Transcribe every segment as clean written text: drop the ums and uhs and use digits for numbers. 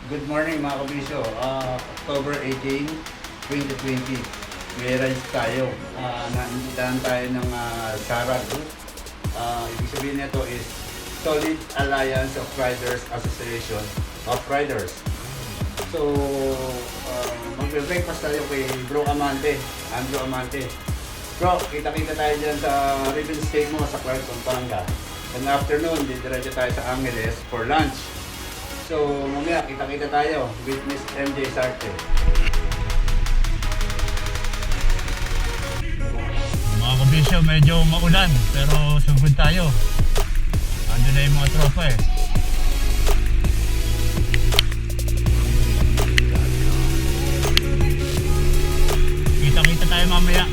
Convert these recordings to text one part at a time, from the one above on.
Good morning mga kabisyo. October 18, 2020. May rides tayo. Nainditan tayo ng S.A.R.A group. Ibig sabihin nito is Solid Alliance of Riders Association of Riders. So, magbe-breakfast tayo kay Bro Amante, Andrew Amante. Bro, kita-kita tayo dyan sa ribbon steak mo sa Clark, Pampanga. And afternoon, didiretso tayo sa Angeles for lunch. So, mamaya, kita-kita tayo with Miss MJ S.A.R.A. Mga kabisyo, medyo maulan pero sugod tayo. Ando na yung mga tropa eh. Kita-kita tayo mamaya.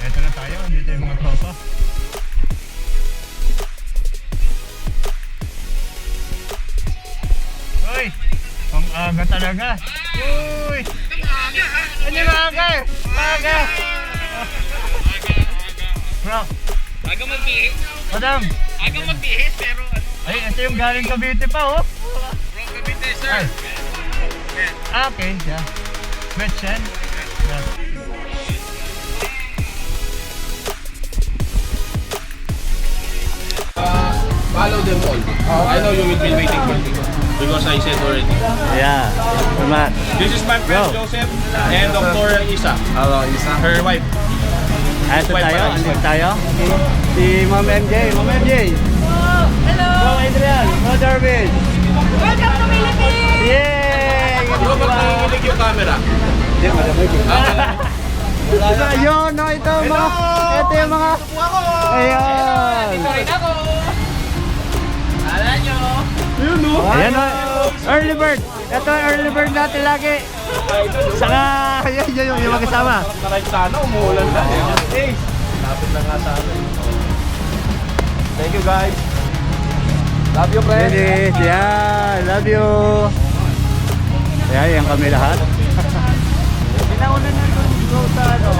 Eto na tayo, dito yung mga tropa. Uy! Ang aga talaga! Uy! Ano yung aga eh? Aga! Bro! Aga magbihis. Madam! Aga magbihis pero ano? Ay, ito yung galing Cavite pa oh! From Cavite, sir. Ay. Yes. Okay, yeah. Betchen? Yeah. Follow them all. I know you will be waiting for me because I said already. Yeah, Matt. This is my friend Go. Joseph and Dr. Isa. Hello, Isa. Her wife. Ito Wait, tayo, wait, andito wait. tayo. Si Ma'am MJ, Ma'am MJ. Hello! Bro Adrian, Bro Darwin. Welcome to Philippines! Yay! Bro, ba't nanginginig yung camera? Hindi, malamig. So, yun, no, ito yung mga, ayun. rin ako. Alam nyo. Ayan, no, early bird. Ito yung early bird natin lagi. Saka, yun, yung magkasama. Nakahit sana, umuulan na. Hey, lapit na nga sa atin. Thank you guys. Love you, friend. Finish, yeah, love you. Ayan, yan kami lahat. Pinauna na go sa ano?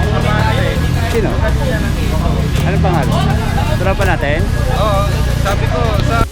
Sino? Anong pangalan? Tropa natin? Oo, sabi ko sa...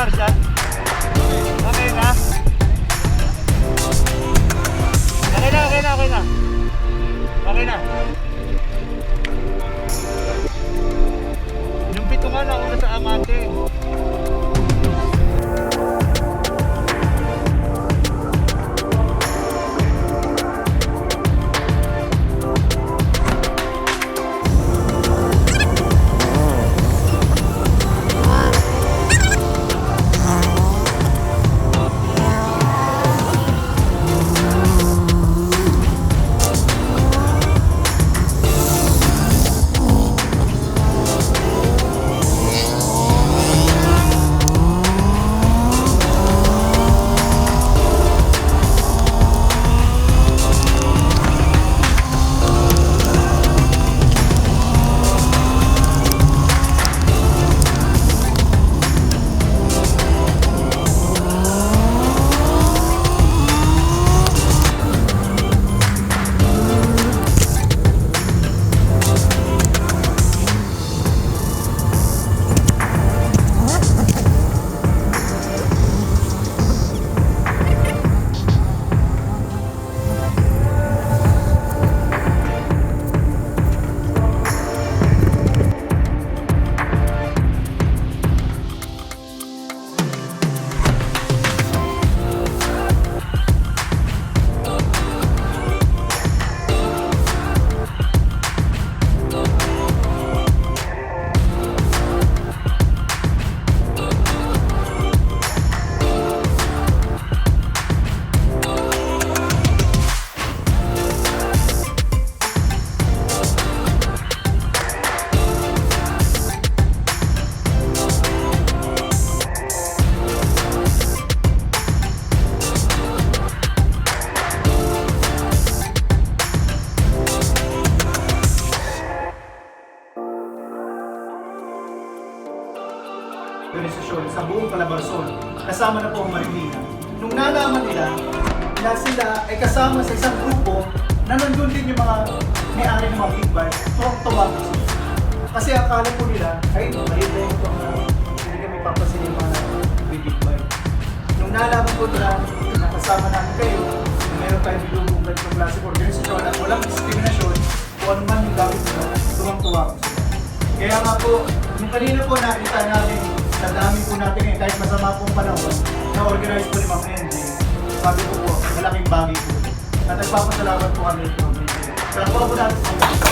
Marshall? Okay na? Okay na. Okay na. Yung pito nga nauna sa amante. Organisasyon sa buong Calabarzon, kasama na po ang Maynila. Nung nalaman nila na sila ay kasama sa isang grupo na nandun din yung mga may-ari ng mga big bike, tuwang-tuwa po sila. Kasi akala po nila, ay maliit na ito na hindi kami papasin yung mga big bike. Nung nalaman po nila na kasama namin kayo, na meron tayong bilubong ganitong klase ng organisasyon at walang diskriminasyon kung ano man yung gawin nila, tuwang-tuwa po sila. Kaya nga po, nung kanina po nakita namin sa dami po natin ngayon, kahit masama pong panahon, na-organize po ni Ma'am NJ, sabi ko po, malaking bagay po. At nagpapasalamat po kami ito. Kaya po natin sa